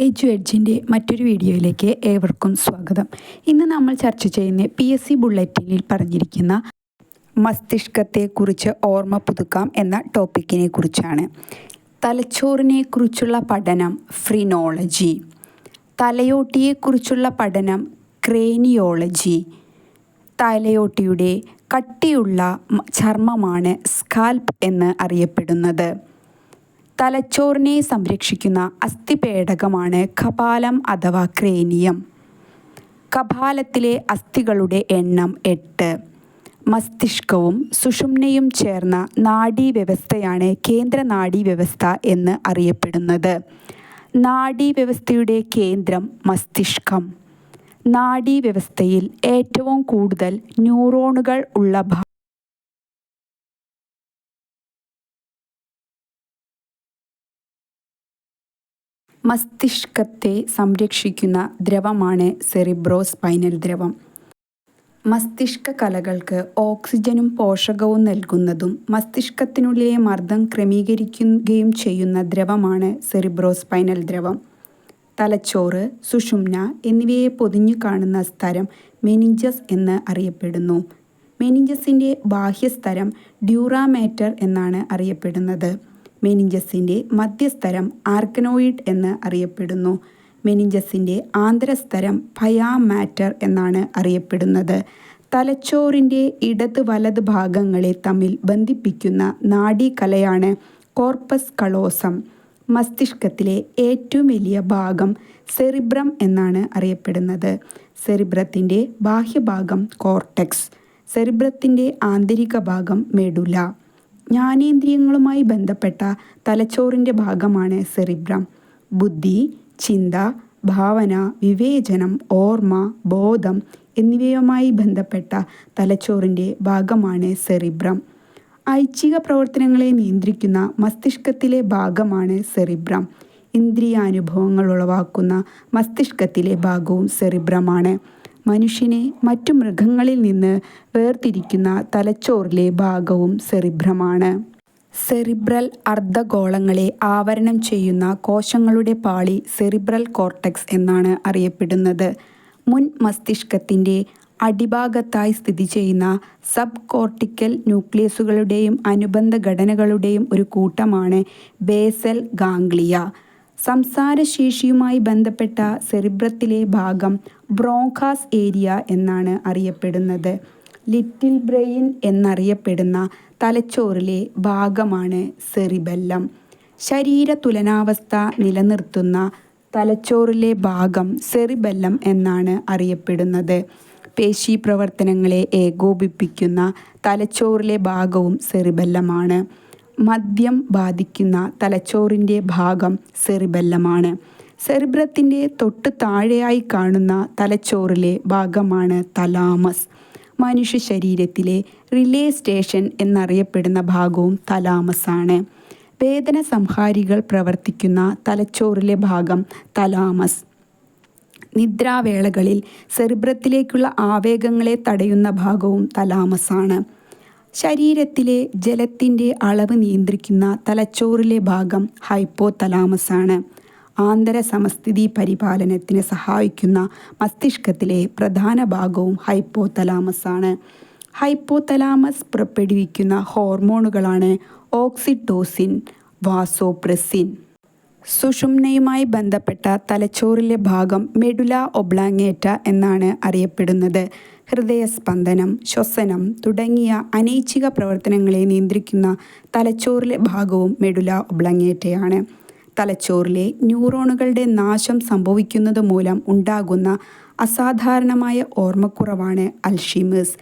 എഡ്ജിൻ്റെ മറ്റൊരു വീഡിയോയിലേക്ക് ഏവർക്കും സ്വാഗതം. ഇന്ന് നമ്മൾ ചർച്ച ചെയ്യുന്ന PSC ബുള്ളറ്റിനിൽ പറഞ്ഞിരിക്കുന്ന മസ്തിഷ്കത്തെക്കുറിച്ച് ഓർമ്മ പുതുക്കാം എന്ന ടോപ്പിക്കിനെ കുറിച്ചാണ്. തലച്ചോറിനെക്കുറിച്ചുള്ള പഠനം ഫ്രീനോളജി, തലയോട്ടിയെക്കുറിച്ചുള്ള പഠനം ക്രേനിയോളജി. തലയോട്ടിയുടെ കട്ടിയുള്ള ചർമ്മമാണ് സ്കാൽപ്പ് എന്ന് അറിയപ്പെടുന്നത്. തലച്ചോറിനെ സംരക്ഷിക്കുന്ന അസ്ഥിപേടകമാണ് കപാലം അഥവാ ക്രേനിയം. കപാലത്തിലെ അസ്ഥികളുടെ എണ്ണം 8. മസ്തിഷ്കവും സുഷുമ്നയും ചേർന്ന നാഡീവ്യവസ്ഥയാണ് കേന്ദ്ര നാഡീവ്യവസ്ഥ എന്ന് അറിയപ്പെടുന്നത്. നാഡീവ്യവസ്ഥയുടെ കേന്ദ്രം മസ്തിഷ്കം. നാഡീവ്യവസ്ഥയിൽ ഏറ്റവും കൂടുതൽ ന്യൂറോണുകൾ ഉള്ള മസ്തിഷ്കത്തെ സംരക്ഷിക്കുന്ന ദ്രവമാണ് സെറിബ്രോസ്പൈനൽ ദ്രവം. മസ്തിഷ്ക കലകൾക്ക് ഓക്സിജനും പോഷകവും നൽകുന്നതും മസ്തിഷ്കത്തിനുള്ളിലെ മർദ്ദം ക്രമീകരിക്കുകയും ചെയ്യുന്ന ദ്രവമാണ് സെറിബ്രോസ്പൈനൽ ദ്രവം. തലച്ചോറ്, സുഷുമ്ന എന്നിവയെ പൊതിഞ്ഞു കാണുന്ന സ്ഥലം മെനിഞ്ചസ് എന്ന് അറിയപ്പെടുന്നു. മെനിഞ്ചസിൻ്റെ ബാഹ്യസ്ഥലം ഡ്യൂറാമേറ്റർ എന്നാണ് അറിയപ്പെടുന്നത്. മെനിഞ്ചസിൻ്റെ മധ്യസ്ഥലം ആർക്കനോയിഡ് എന്ന് അറിയപ്പെടുന്നു. മെനിഞ്ചസിൻ്റെ ആന്തരസ്ഥലം പയാ മാറ്റർ എന്നാണ് അറിയപ്പെടുന്നത്. തലച്ചോറിൻ്റെ ഇടത് വലത് ഭാഗങ്ങളെ തമ്മിൽ ബന്ധിപ്പിക്കുന്ന നാഡീകലയാണ് കോർപ്പസ് കലോസം. മസ്തിഷ്കത്തിലെ ഏറ്റവും വലിയ ഭാഗം സെറിബ്രം എന്നാണ് അറിയപ്പെടുന്നത്. സെറിബ്രത്തിൻ്റെ ബാഹ്യഭാഗം കോർട്ടെക്സ്. സെറിബ്രത്തിൻ്റെ ആന്തരിക ഭാഗം മെഡുല. ജ്ഞാനേന്ദ്രിയങ്ങളുമായി ബന്ധപ്പെട്ട തലച്ചോറിൻ്റെ ഭാഗമാണ് സെറിബ്രം. ബുദ്ധി, ചിന്ത, ഭാവന, വിവേചനം, ഓർമ്മ, ബോധം എന്നിവയുമായി ബന്ധപ്പെട്ട തലച്ചോറിൻ്റെ ഭാഗമാണ് സെറിബ്രം. ഐച്ഛിക പ്രവർത്തനങ്ങളെ നിയന്ത്രിക്കുന്ന മസ്തിഷ്കത്തിലെ ഭാഗമാണ് സെറിബ്രം. ഇന്ദ്രിയാനുഭവങ്ങൾ ഉളവാക്കുന്ന മസ്തിഷ്കത്തിലെ ഭാഗവും സെറിബ്രമാണ്. മനുഷ്യനെ മറ്റു മൃഗങ്ങളിൽ നിന്ന് വേർതിരിക്കുന്ന തലച്ചോറിലെ ഭാഗവും സെറിബ്രമാണ്. സെറിബ്രൽ അർദ്ധഗോളങ്ങളെ ആവരണം ചെയ്യുന്ന കോശങ്ങളുടെ പാളി സെറിബ്രൽ കോർട്ടെക്സ് എന്നാണ് അറിയപ്പെടുന്നത്. മുൻ മസ്തിഷ്കത്തിൻ്റെ അടിഭാഗത്തായി സ്ഥിതി ചെയ്യുന്ന സബ് കോർട്ടിക്കൽ ന്യൂക്ലിയസുകളുടെയും അനുബന്ധ ഘടനകളുടെയും ഒരു കൂട്ടമാണ് ബേസൽ ഗാംഗ്ലിയ. സംസാരശേഷിയുമായി ബന്ധപ്പെട്ട സെറിബ്രത്തിലെ ഭാഗം ബ്രോങ്കാസ് ഏരിയ എന്നാണ് അറിയപ്പെടുന്നത്. ലിറ്റിൽ ബ്രെയിൻ എന്നറിയപ്പെടുന്ന തലച്ചോറിലെ ഭാഗമാണ് സെറിബെല്ലം. ശരീര തുലനാവസ്ഥ നിലനിർത്തുന്ന തലച്ചോറിലെ ഭാഗം സെറിബെല്ലം എന്നാണ് അറിയപ്പെടുന്നത്. പേശി പ്രവർത്തനങ്ങളെ ഏകോപിപ്പിക്കുന്ന തലച്ചോറിലെ ഭാഗവും സെറിബെല്ലമാണ്. മദ്യം ബാധിക്കുന്ന തലച്ചോറിൻ്റെ ഭാഗം സെറിബെല്ലമാണ്. സെറിബ്രത്തിൻ്റെ തൊട്ട് താഴെയായി കാണുന്ന തലച്ചോറിലെ ഭാഗമാണ് തലാമസ്. മനുഷ്യ ശരീരത്തിലെ റിലേ സ്റ്റേഷൻ എന്നറിയപ്പെടുന്ന ഭാഗവും തലാമസാണ്. വേദന സംഹാരികൾ പ്രവർത്തിക്കുന്ന തലച്ചോറിലെ ഭാഗം തലാമസ്. നിദ്രാവേളകളിൽ സെറിബ്രത്തിലേക്കുള്ള ആവേഗങ്ങളെ തടയുന്ന ഭാഗവും തലാമസാണ്. ശരീരത്തിലെ ജലത്തിൻ്റെ അളവ് നിയന്ത്രിക്കുന്ന തലച്ചോറിലെ ഭാഗം ഹൈപ്പോതലാമസാണ്. ആന്തര സമസ്ഥിതി പരിപാലനത്തിന് സഹായിക്കുന്ന മസ്തിഷ്കത്തിലെ പ്രധാന ഭാഗവും ഹൈപ്പോതലാമസാണ്. ഹൈപ്പോതലാമസ് പുറപ്പെടുവിക്കുന്ന ഹോർമോണുകളാണ് ഓക്സിറ്റോസിൻ, വാസോപ്രസിൻ. സുഷുമ്നയുമായി ബന്ധപ്പെട്ട തലച്ചോറിലെ ഭാഗം മെഡുല ഒബ്ലാങ്ങേറ്റ എന്നാണ് അറിയപ്പെടുന്നത്. ഹൃദയസ്പന്ദനം, ശ്വസനം തുടങ്ങിയ അനൈച്ഛിക പ്രവർത്തനങ്ങളെ നിയന്ത്രിക്കുന്ന തലച്ചോറിലെ ഭാഗവും മെഡുല ഒബ്ലാങ്ങേറ്റയാണ്. തലച്ചോറിലെ ന്യൂറോണുകളുടെ നാശം സംഭവിക്കുന്നത് മൂലം ഉണ്ടാകുന്ന അസാധാരണമായ ഓർമ്മക്കുറവാണ് അൽഷീമേഴ്സ്.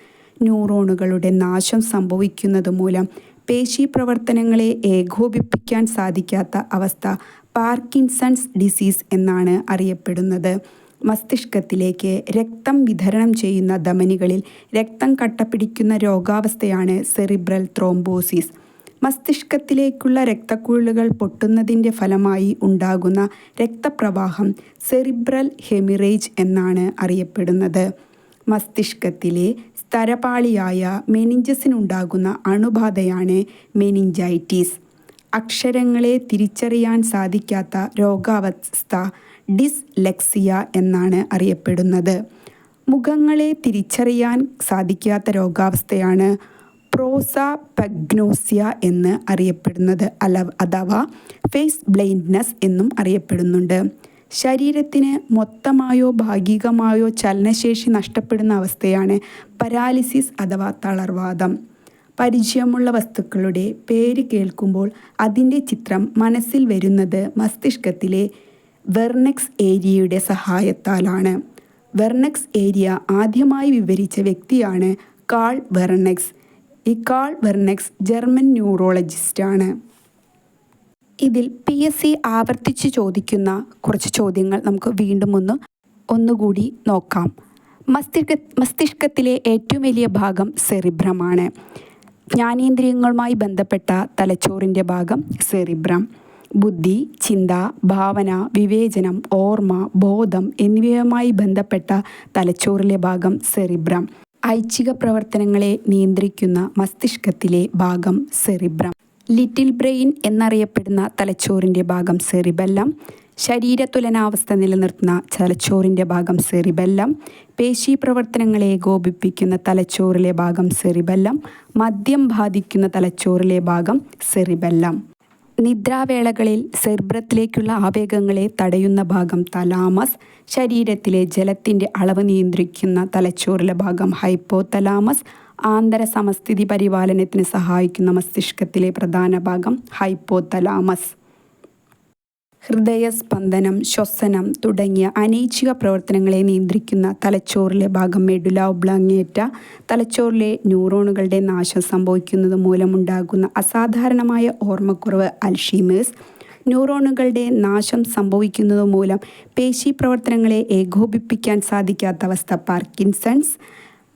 ന്യൂറോണുകളുടെ നാശം സംഭവിക്കുന്നത് മൂലം പേശി പ്രവർത്തനങ്ങളെ ഏകോപിപ്പിക്കാൻ സാധിക്കാത്ത അവസ്ഥ പാർക്കിൻസൺസ് ഡിസീസ് എന്നാണ് അറിയപ്പെടുന്നത്. മസ്തിഷ്കത്തിലേക്ക് രക്തം വിതരണം ചെയ്യുന്ന ധമനികളിൽ രക്തം കട്ടപിടിക്കുന്ന രോഗാവസ്ഥയാണ് സെറിബ്രൽ ത്രോംബോസിസ്. മസ്തിഷ്കത്തിലേക്കുള്ള രക്തക്കുഴലുകൾ പൊട്ടുന്നതിൻ്റെ ഫലമായി ഉണ്ടാകുന്ന രക്തപ്രവാഹം സെറിബ്രൽ ഹെമിറേജ് എന്നാണ് അറിയപ്പെടുന്നത്. മസ്തിഷ്കത്തിലെ സ്തരപാളിയായ മെനിഞ്ചസിനുണ്ടാകുന്ന അണുബാധയാണ് മെനിഞ്ചൈറ്റിസ്. അക്ഷരങ്ങളെ തിരിച്ചറിയാൻ സാധിക്കാത്ത രോഗാവസ്ഥ ഡിസ്ലെക്സിയ എന്നാണ് അറിയപ്പെടുന്നത്. മുഖങ്ങളെ തിരിച്ചറിയാൻ സാധിക്കാത്ത രോഗാവസ്ഥയാണ് പ്രോസോപഗ്നോസിയ എന്ന് അറിയപ്പെടുന്നത്, അഥവാ ഫേസ് ബ്ലൈൻഡ്നെസ് എന്നും അറിയപ്പെടുന്നുണ്ട്. ശരീരത്തിന് മൊത്തമായോ ഭാഗികമായോ ചലനശേഷി നഷ്ടപ്പെടുന്ന അവസ്ഥയാണ് പരാലിസിസ് അഥവാ തളർവാദം. പരിചയമുള്ള വസ്തുക്കളുടെ പേര് കേൾക്കുമ്പോൾ അതിൻ്റെ ചിത്രം മനസ്സിൽ വരുന്നത് മസ്തിഷ്കത്തിലെ വെർണക്സ് ഏരിയയുടെ സഹായത്താലാണ്. വെർണക്സ് ഏരിയ ആദ്യമായി വിവരിച്ച വ്യക്തിയാണ് കാൾ വെർണക്സ്. ഈ കാൾ വെർണക്സ് ജർമ്മൻ ന്യൂറോളജിസ്റ്റാണ്. ഇതിൽ PSC ആവർത്തിച്ച് ചോദിക്കുന്ന കുറച്ച് ചോദ്യങ്ങൾ നമുക്ക് വീണ്ടും ഒന്നുകൂടി നോക്കാം. മസ്തിഷ്കത്തിലെ ഏറ്റവും വലിയ ഭാഗം സെറിബ്രമാണ്. ജ്ഞാനേന്ദ്രിയങ്ങളുമായി ബന്ധപ്പെട്ട തലച്ചോറിൻ്റെ ഭാഗം സെറിബ്രം. ബുദ്ധി, ചിന്ത, ഭാവന, വിവേചനം, ഓർമ്മ, ബോധം എന്നിവയുമായി ബന്ധപ്പെട്ട തലച്ചോറിലെ ഭാഗം സെറിബ്രം. ഐച്ഛിക പ്രവർത്തനങ്ങളെ നിയന്ത്രിക്കുന്ന മസ്തിഷ്കത്തിലെ ഭാഗം സെറിബ്രം. ലിറ്റിൽ ബ്രെയിൻ എന്നറിയപ്പെടുന്ന തലച്ചോറിൻ്റെ ഭാഗം സെറിബെല്ലം. ശരീരതുലനാവസ്ഥ നിലനിർത്തുന്ന തലച്ചോറിൻ്റെ ഭാഗം സെറിബെല്ലം. പേശി പ്രവർത്തനങ്ങളെ ഏകോപിപ്പിക്കുന്ന തലച്ചോറിലെ ഭാഗം സെറിബെല്ലം. മദ്യം ബാധിക്കുന്ന തലച്ചോറിലെ ഭാഗം സെറിബെല്ലം. നിദ്രാവേളകളിൽ സെറിബ്രത്തിലേക്കുള്ള ആവേഗങ്ങളെ തടയുന്ന ഭാഗം തലാമസ്. ശരീരത്തിലെ ജലത്തിൻ്റെ അളവ് നിയന്ത്രിക്കുന്ന തലച്ചോറിലെ ഭാഗം ഹൈപ്പോതലാമസ്. ആന്തര സമസ്ഥിതി പരിപാലനത്തിന് സഹായിക്കുന്ന മസ്തിഷ്കത്തിലെ പ്രധാന ഭാഗം ഹൈപ്പോതലാമസ്. ഹൃദയസ്പന്ദനം, ശ്വസനം തുടങ്ങിയ അനൈച്ഛിക പ്രവർത്തനങ്ങളെ നിയന്ത്രിക്കുന്ന തലച്ചോറിലെ ഭാഗം മെഡുല ഒബ്ലോങ്ങേറ്റ. തലച്ചോറിലെ ന്യൂറോണുകളുടെ നാശം സംഭവിക്കുന്നത് മൂലമുണ്ടാകുന്ന അസാധാരണമായ ഓർമ്മക്കുറവ് അൽഷീമേഴ്സ്. ന്യൂറോണുകളുടെ നാശം സംഭവിക്കുന്നത് മൂലം പേശി പ്രവർത്തനങ്ങളെ ഏകോപിപ്പിക്കാൻ സാധിക്കാത്ത അവസ്ഥ പാർക്കിൻസൺസ്.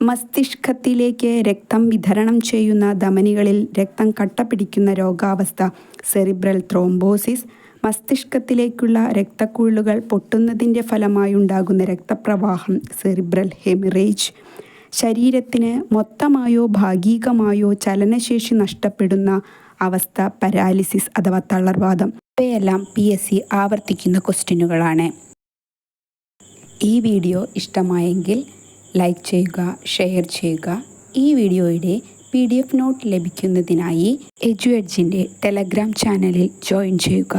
മസ്തിഷ്കത്തിലേക്ക് രക്തം വിതരണം ചെയ്യുന്ന ധമനികളിൽ രക്തം കട്ടപിടിക്കുന്ന രോഗാവസ്ഥ സെറിബ്രൽ ത്രോംബോസിസ്. മസ്തിഷ്കത്തിലേക്കുള്ള രക്തക്കുഴലുകൾ പൊട്ടുന്നതിൻ്റെ ഫലമായുണ്ടാകുന്ന രക്തപ്രവാഹം സെറിബ്രൽ ഹെമിറേജ്. ശരീരത്തിന് മൊത്തമായോ ഭാഗികമായോ ചലനശേഷി നഷ്ടപ്പെടുന്ന അവസ്ഥ പരാലിസിസ് അഥവാ തളർവാദം. ഇവയെല്ലാം PSC ആവർത്തിക്കുന്ന ക്വസ്റ്റ്യനുകളാണ്. ഈ വീഡിയോ ഇഷ്ടമായെങ്കിൽ ലൈക്ക് ചെയ്യുക, ഷെയർ ചെയ്യുക. ഈ വീഡിയോയുടെ PDF നോട്ട് ലഭിക്കുന്നതിനായി എഡ്യൂഎഡ്ജിൻ്റെ ടെലഗ്രാം ചാനലിൽ ജോയിൻ ചെയ്യുക.